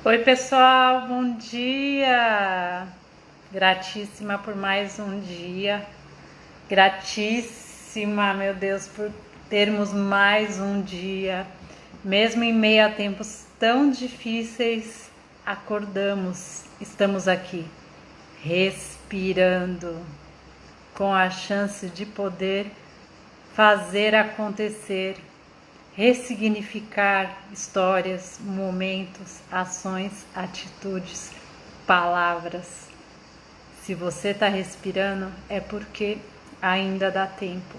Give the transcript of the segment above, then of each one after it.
Oi, pessoal, bom dia! Gratíssima por mais um dia, gratíssima, meu Deus, por termos mais um dia, mesmo em meio a tempos tão difíceis, acordamos, estamos aqui, respirando, com a chance de poder fazer acontecer, ressignificar histórias, momentos, ações, atitudes, palavras. Se você está respirando, é porque ainda dá tempo.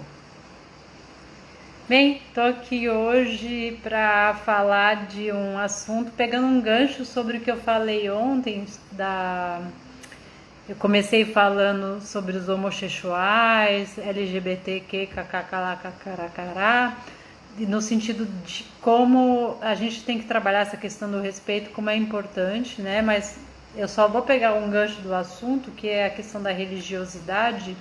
Bem, tô aqui hoje para falar de um assunto, pegando um gancho sobre o que eu falei ontem Eu comecei falando sobre os homossexuais, LGBTQ, kkk, no sentido de como a gente tem que trabalhar essa questão do respeito, como é importante, né? Mas eu só vou pegar um gancho do assunto, que é a questão da religiosidade.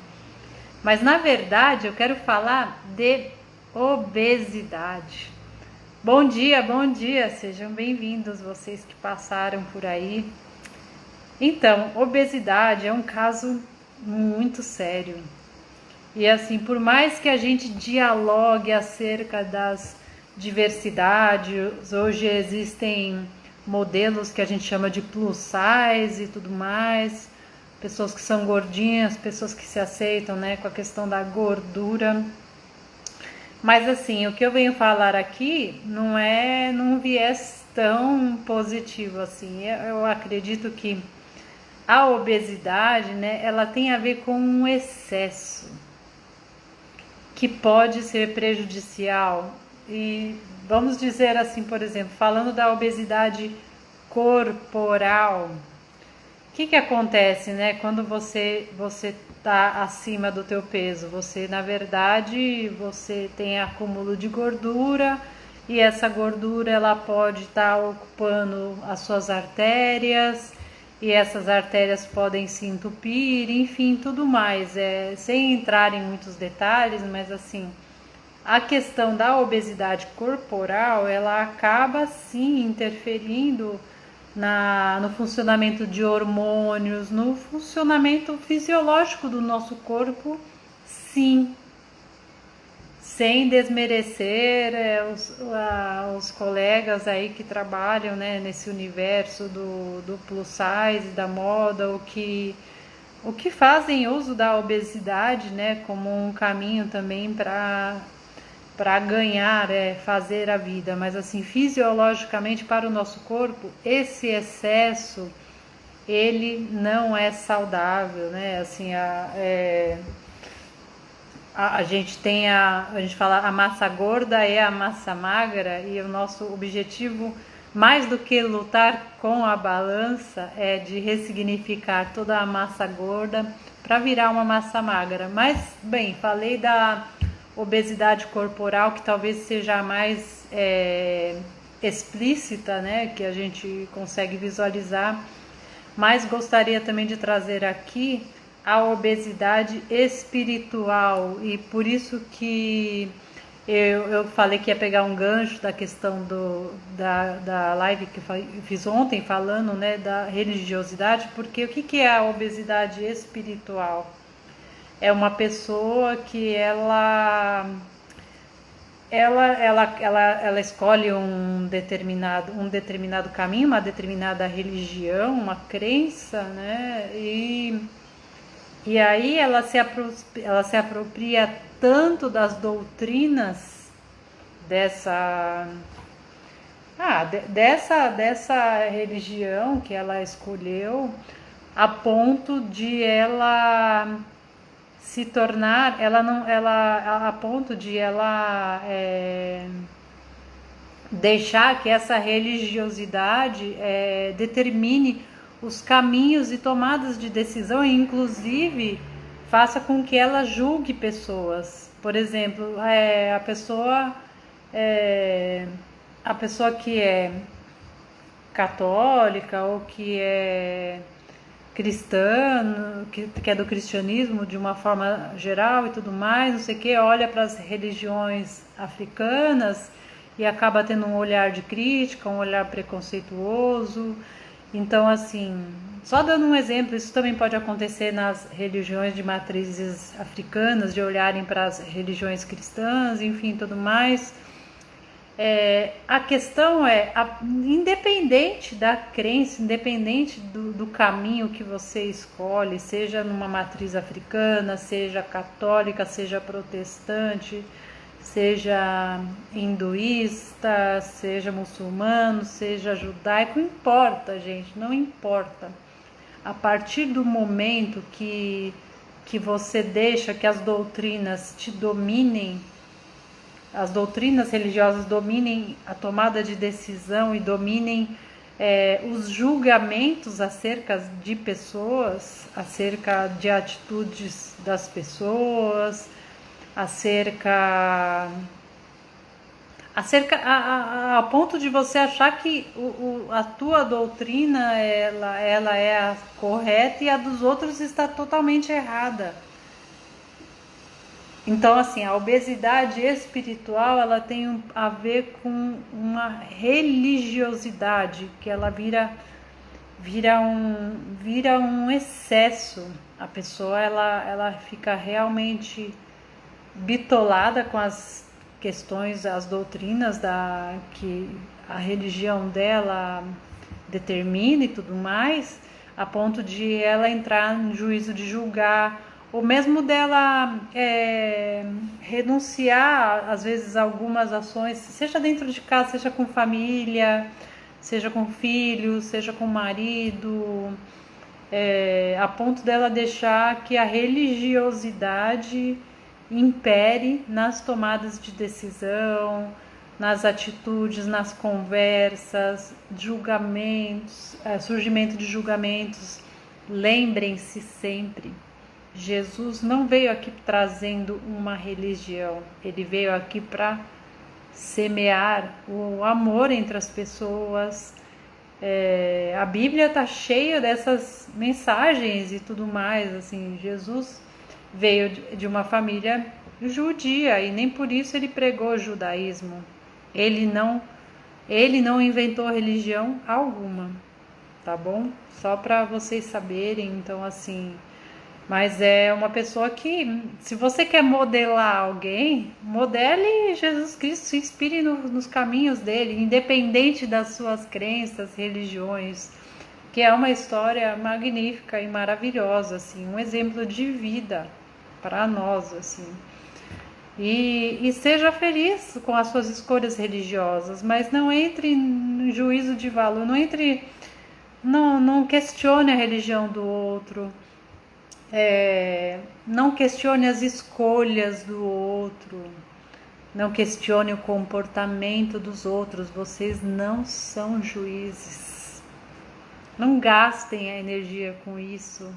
Mas na verdade eu quero falar de obesidade. Bom dia, sejam bem-vindos vocês que passaram por aí. Então, obesidade é um caso muito sério. E assim, por mais que a gente dialogue acerca das diversidades, hoje existem modelos que a gente chama de plus size e tudo mais, pessoas que são gordinhas, pessoas que se aceitam, né, com a questão da gordura. Mas assim, o que eu venho falar aqui não é num viés tão positivo assim. Eu acredito que a obesidade, né, ela tem a ver com um excesso que pode ser prejudicial. E vamos dizer assim, por exemplo, falando da obesidade corporal, o que acontece, né, quando você está acima do teu peso? Você, na verdade, você tem acúmulo de gordura e essa gordura ela pode estar ocupando as suas artérias e essas artérias podem se entupir, enfim, tudo mais. Sem entrar em muitos detalhes, mas assim, a questão da obesidade corporal, ela acaba sim interferindo no funcionamento de hormônios, no funcionamento fisiológico do nosso corpo, sim. Sem desmerecer os colegas aí que trabalham, né, nesse universo do plus size, da moda, o que fazem uso da obesidade, né, como um caminho também para ganhar, fazer a vida. Mas assim, fisiologicamente para o nosso corpo, esse excesso ele não é saudável, né? Assim, a gente fala a massa gorda é a massa magra, e o nosso objetivo, mais do que lutar com a balança, é de ressignificar toda a massa gorda para virar uma massa magra. Mas, bem, falei da obesidade corporal, que talvez seja a mais explícita, né, que a gente consegue visualizar, mas gostaria também de trazer aqui a obesidade espiritual, e por isso que eu falei que ia pegar um gancho da questão da live que eu fiz ontem, falando, né, da religiosidade, porque o que é a obesidade espiritual? É uma pessoa que ela escolhe um determinado caminho, uma determinada religião, uma crença, né? E aí ela se apropria tanto das doutrinas dessa religião que ela escolheu, a ponto de ela se tornar, a ponto de ela deixar que essa religiosidade determine os caminhos e tomadas de decisão, e inclusive faça com que ela julgue pessoas. Por exemplo, a pessoa que é católica ou que é cristã, que é do cristianismo de uma forma geral e tudo mais, não sei o que, olha para as religiões africanas e acaba tendo um olhar de crítica, um olhar preconceituoso. Então, assim, só dando um exemplo, isso também pode acontecer nas religiões de matrizes africanas, de olharem para as religiões cristãs, enfim, tudo mais. A questão independente da crença, independente do caminho que você escolhe, seja numa matriz africana, seja católica, seja protestante, seja hinduísta, seja muçulmano, seja judaico, não importa, gente, não importa. A partir do momento que você deixa que as doutrinas te dominem, as doutrinas religiosas dominem a tomada de decisão e dominem os julgamentos acerca de pessoas, acerca de atitudes das pessoas, a ponto de você achar que a tua doutrina ela é a correta e a dos outros está totalmente errada. Então, assim, a obesidade espiritual, ela tem a ver com uma religiosidade, que ela vira um excesso. A pessoa, ela fica realmente bitolada com as questões, as doutrinas que a religião dela determina e tudo mais, a ponto de ela entrar no juízo de julgar, ou mesmo dela renunciar, às vezes, a algumas ações, seja dentro de casa, seja com família, seja com filhos, seja com marido, a ponto dela deixar que a religiosidade impere nas tomadas de decisão, nas atitudes, nas conversas, julgamentos, surgimento de julgamentos. Lembrem-se sempre, Jesus não veio aqui trazendo uma religião, ele veio aqui para semear o amor entre as pessoas. A Bíblia está cheia dessas mensagens e tudo mais. Assim, Jesus veio de uma família judia e nem por isso ele pregou o judaísmo. Ele não inventou religião alguma, tá bom? Só para vocês saberem. Então, assim, mas é uma pessoa que, se você quer modelar alguém, modele Jesus Cristo, se inspire nos caminhos dele, independente das suas crenças, religiões, que é uma história magnífica e maravilhosa, assim, um exemplo de vida para nós, assim. E seja feliz com as suas escolhas religiosas, mas não entre no juízo de valor, não questione a religião do outro. Não questione as escolhas do outro, não questione o comportamento dos outros. Vocês não são juízes, não gastem a energia com isso.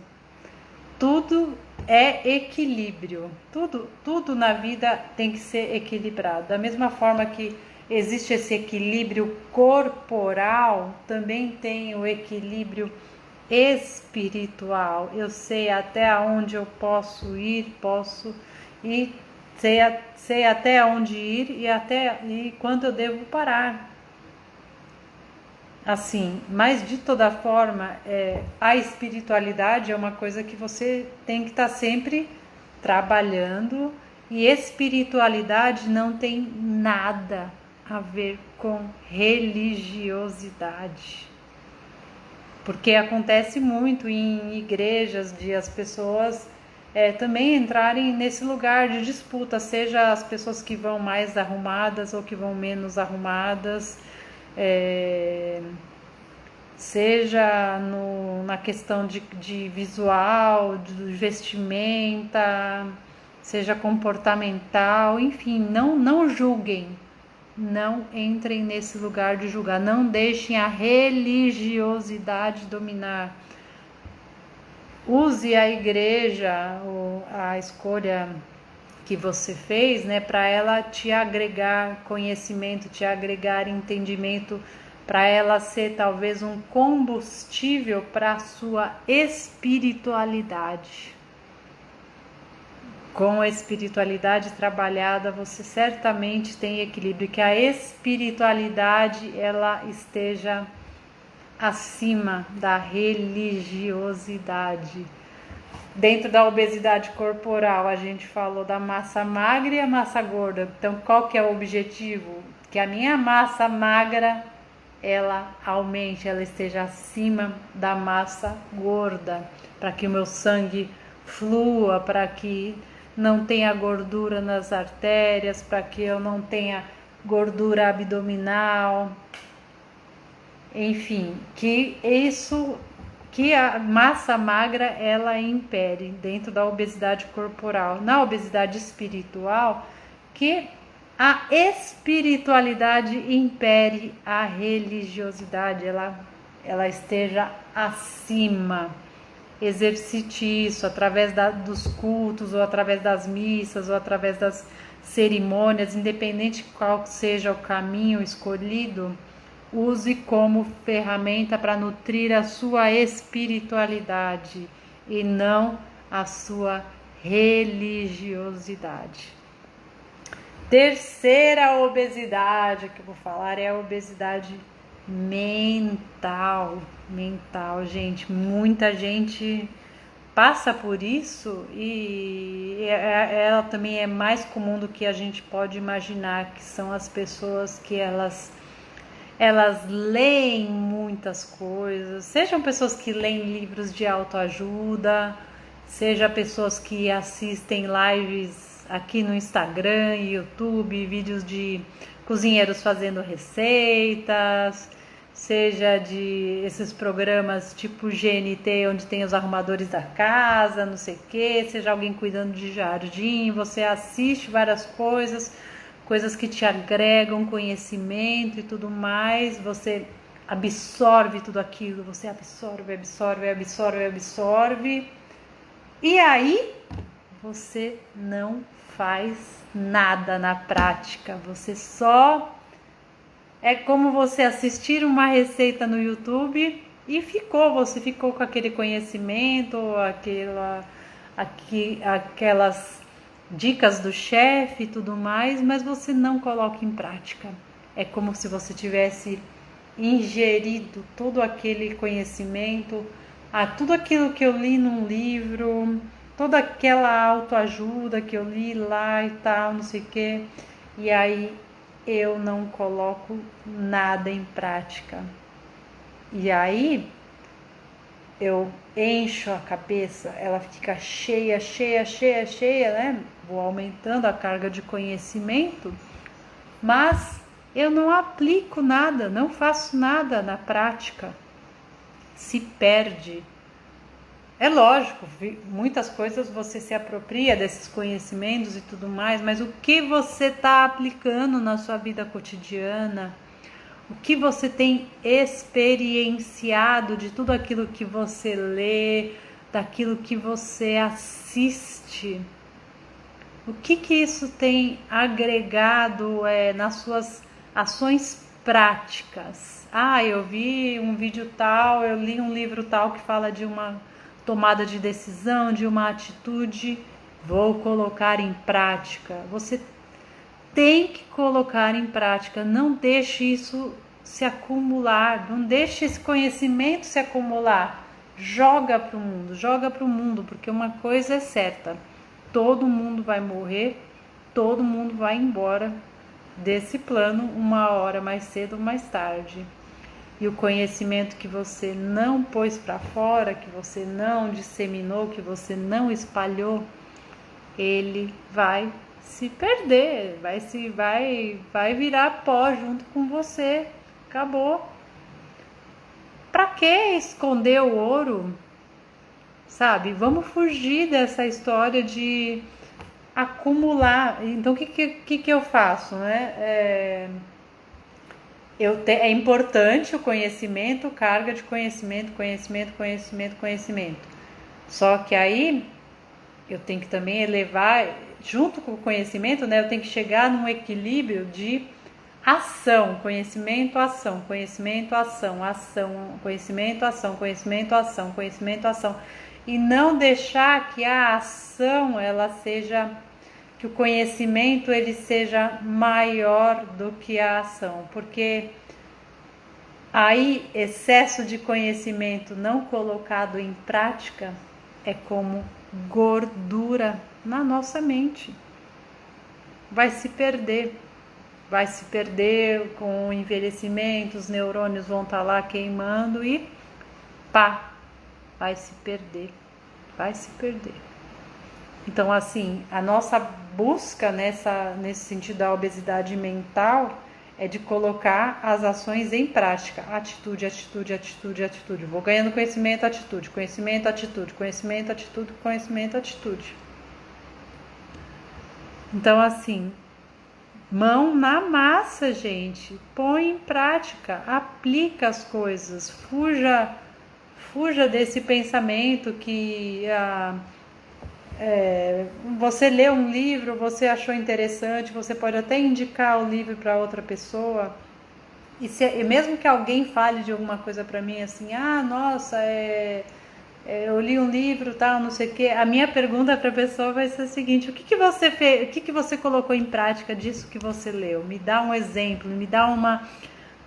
Tudo é equilíbrio, tudo na vida tem que ser equilibrado. Da mesma forma que existe esse equilíbrio corporal, também tem o equilíbrio espiritual. Eu sei até onde eu posso ir, sei até onde ir e quando eu devo parar. Assim, mas de toda forma, a espiritualidade é uma coisa que você tem que estar sempre trabalhando, e espiritualidade não tem nada a ver com religiosidade. Porque acontece muito em igrejas de as pessoas também entrarem nesse lugar de disputa, seja as pessoas que vão mais arrumadas ou que vão menos arrumadas, seja na questão de visual, de vestimenta, seja comportamental, enfim, não julguem. Não entrem nesse lugar de julgar, não deixem a religiosidade dominar. Use a igreja, a escolha que você fez, né, para ela te agregar conhecimento, te agregar entendimento, para ela ser talvez um combustível para a sua espiritualidade. com a espiritualidade trabalhada, você certamente tem equilíbrio, que a espiritualidade ela esteja acima da religiosidade. Dentro da obesidade corporal, a gente falou da massa magra e a massa gorda. Então, qual que é o objetivo? Que a minha massa magra, ela aumente, ela esteja acima da massa gorda, para que o meu sangue flua, para que não tenha gordura nas artérias, para que eu não tenha gordura abdominal, enfim, que a massa magra ela impere dentro da obesidade corporal. Na obesidade espiritual, que a espiritualidade impere a religiosidade, ela esteja acima. Exercite isso através dos cultos, ou através das missas, ou através das cerimônias, independente qual seja o caminho escolhido. Use como ferramenta para nutrir a sua espiritualidade e não a sua religiosidade. Terceira obesidade que eu vou falar é a obesidade mental. Mental, gente. Muita gente passa por isso e ela também é mais comum do que a gente pode imaginar, que são as pessoas que elas leem muitas coisas, sejam pessoas que leem livros de autoajuda, seja pessoas que assistem lives aqui no Instagram e YouTube, vídeos de cozinheiros fazendo receitas, seja de esses programas tipo GNT, onde tem os arrumadores da casa, não sei o que, seja alguém cuidando de jardim, você assiste várias coisas que te agregam conhecimento e tudo mais, você absorve tudo aquilo, você absorve, e aí você não faz nada na prática, você só... É como você assistir uma receita no YouTube e você ficou com aquele conhecimento, aquelas dicas do chefe e tudo mais, mas você não coloca em prática. É como se você tivesse ingerido todo aquele conhecimento, tudo aquilo que eu li num livro, toda aquela autoajuda que eu li lá e tal, não sei o quê, e aí eu não coloco nada em prática. E aí eu encho a cabeça, ela fica cheia, né? Vou aumentando a carga de conhecimento, mas eu não aplico nada, não faço nada na prática. Se perde. É lógico, muitas coisas você se apropria desses conhecimentos e tudo mais, mas o que você está aplicando na sua vida cotidiana? O que você tem experienciado de tudo aquilo que você lê, daquilo que você assiste? O que isso tem agregado nas suas ações práticas? Eu vi um vídeo tal, eu li um livro tal que fala de uma tomada de decisão, de uma atitude, vou colocar em prática. Você tem que colocar em prática, não deixe isso se acumular, não deixe esse conhecimento se acumular, joga para o mundo, porque uma coisa é certa, todo mundo vai morrer, todo mundo vai embora desse plano uma hora mais cedo ou mais tarde. E o conhecimento que você não pôs para fora, que você não disseminou, que você não espalhou, ele vai se perder, vai virar pó junto com você. Acabou. Para que esconder o ouro? Sabe? Vamos fugir dessa história de acumular. Então, o que eu faço, né? É importante o conhecimento, carga de conhecimento. Só que aí eu tenho que também elevar, junto com o conhecimento, né? Eu tenho que chegar num equilíbrio de ação, conhecimento, ação, conhecimento, ação, conhecimento, ação. e não deixar que a ação ela seja, que o conhecimento ele seja maior do que a ação, porque aí excesso de conhecimento não colocado em prática é como gordura na nossa mente. Vai se perder com o envelhecimento, os neurônios vão estar lá queimando e pá, vai se perder. Então, assim, a nossa busca nesse sentido da obesidade mental é de colocar as ações em prática. Atitude. Vou ganhando conhecimento, atitude. Então, assim, mão na massa, gente. Põe em prática, aplica as coisas. Fuja desse pensamento que você leu um livro, você achou interessante, você pode até indicar o livro para outra pessoa. E mesmo que alguém fale de alguma coisa para mim assim, nossa, eu li um livro, tal, não sei o quê. A minha pergunta para a pessoa vai ser a seguinte: o que você fez? O que você colocou em prática disso que você leu? Me dá um exemplo, me dá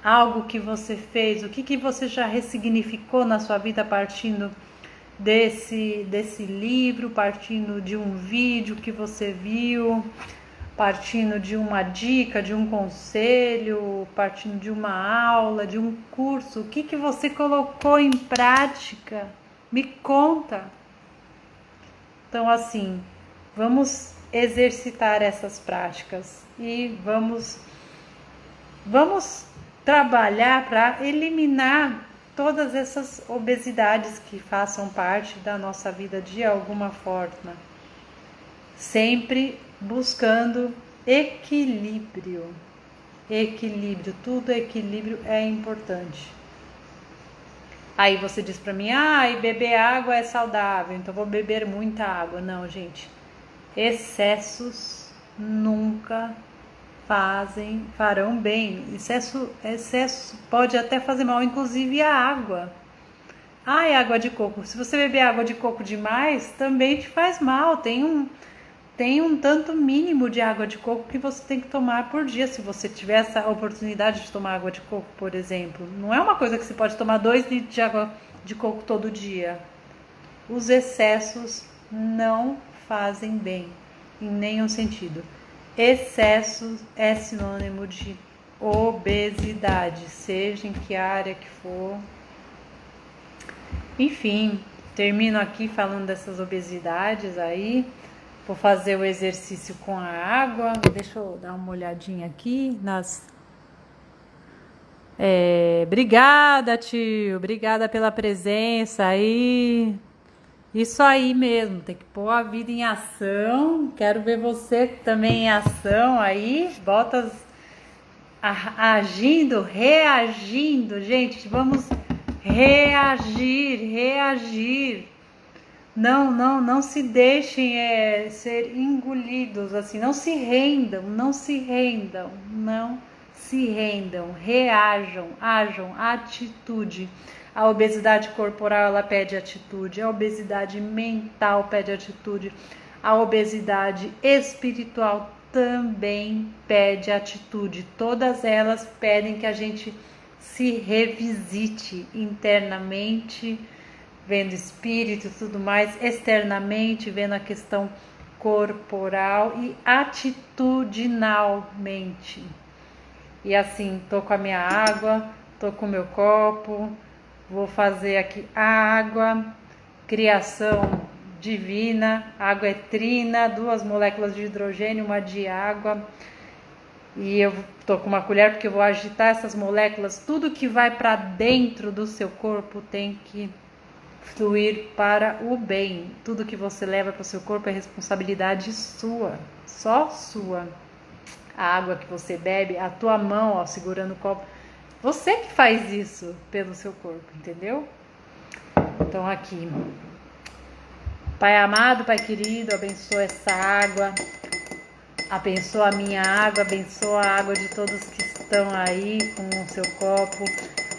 algo que você fez. O que você já ressignificou na sua vida partindo desse livro, partindo de um vídeo que você viu, partindo de uma dica, de um conselho, partindo de uma aula, de um curso? O que você colocou em prática? Me conta. Então, assim, vamos exercitar essas práticas e vamos trabalhar para eliminar todas essas obesidades que façam parte da nossa vida de alguma forma, sempre buscando equilíbrio, tudo equilíbrio é importante. Aí você diz para mim, beber água é saudável, então vou beber muita água. Não, gente, excessos nunca farão bem. Excesso pode até fazer mal, inclusive a água. Água de coco. Se você beber água de coco demais, também te faz mal. Tem um tanto mínimo de água de coco que você tem que tomar por dia. Se você tiver essa oportunidade de tomar água de coco, por exemplo. Não é uma coisa que você pode tomar 2 litros de água de coco todo dia. Os excessos não fazem bem, em nenhum sentido. Excesso é sinônimo de obesidade, seja em que área que for. Enfim, termino aqui falando dessas obesidades aí. Vou fazer o exercício com a água. Deixa eu dar uma olhadinha aqui nas... Obrigada, tio. Obrigada pela presença aí. Isso aí mesmo, tem que pôr a vida em ação. Quero ver você também em ação aí. Bota agindo, reagindo. Gente, vamos reagir. Não se deixem ser engolidos assim. Não se rendam. Reajam, ajam, atitude. A obesidade corporal ela pede atitude, a obesidade mental pede atitude, a obesidade espiritual também pede atitude. Todas elas pedem que a gente se revisite internamente, vendo espírito e tudo mais, externamente, vendo a questão corporal e atitudinalmente. E assim, tô com a minha água, tô com o meu copo, vou fazer aqui a água, criação divina, água é trina, 2 moléculas de hidrogênio, uma de água. E eu tô com uma colher porque eu vou agitar essas moléculas. Tudo que vai para dentro do seu corpo tem que fluir para o bem. Tudo que você leva para o seu corpo é responsabilidade sua, só sua. A água que você bebe, a tua mão segurando o copo, você que faz isso pelo seu corpo, entendeu? Então aqui, Pai amado, Pai querido, abençoa essa água, abençoa a minha água, abençoa a água de todos que estão aí com o seu copo,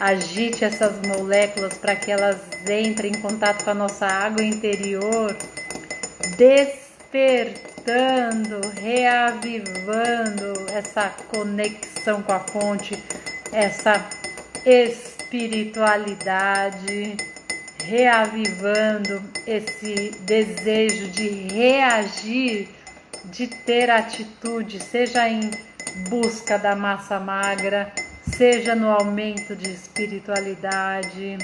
Agite essas moléculas para que elas entrem em contato com a nossa água interior, despertando, reavivando essa conexão com a fonte, essa espiritualidade, reavivando esse desejo de reagir, de ter atitude, seja em busca da massa magra, seja no aumento de espiritualidade,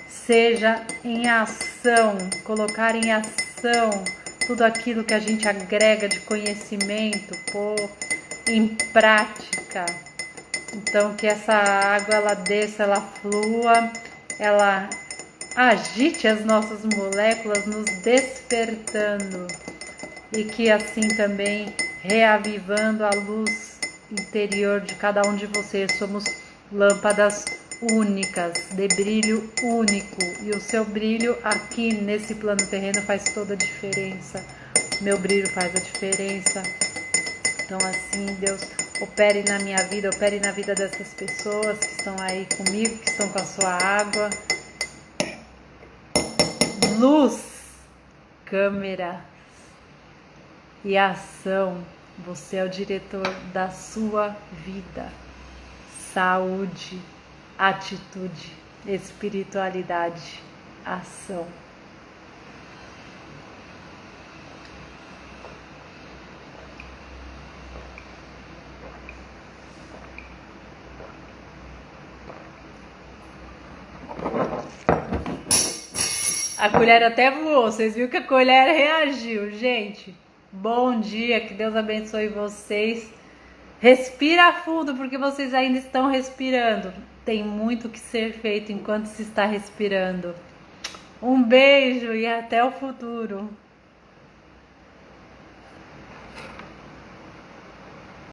seja em ação, colocar em ação tudo aquilo que a gente agrega de conhecimento, pôr em prática. Então que essa água ela desça, ela flua, ela agite as nossas moléculas, nos despertando, e que assim também reavivando a luz interior de cada um de vocês. Somos lâmpadas únicas, de brilho único, e o seu brilho aqui nesse plano terreno faz toda a diferença. Meu brilho faz a diferença. Então assim, Deus, opere na minha vida, opere na vida dessas pessoas que estão aí comigo, que estão com a sua água. Luz, câmera e ação. Você é o diretor da sua vida. Saúde, atitude, espiritualidade, ação. A colher até voou, vocês viram que a colher reagiu, gente. Bom dia, que Deus abençoe vocês. Respira fundo, porque vocês ainda estão respirando. Tem muito que ser feito enquanto se está respirando. Um beijo e até o futuro.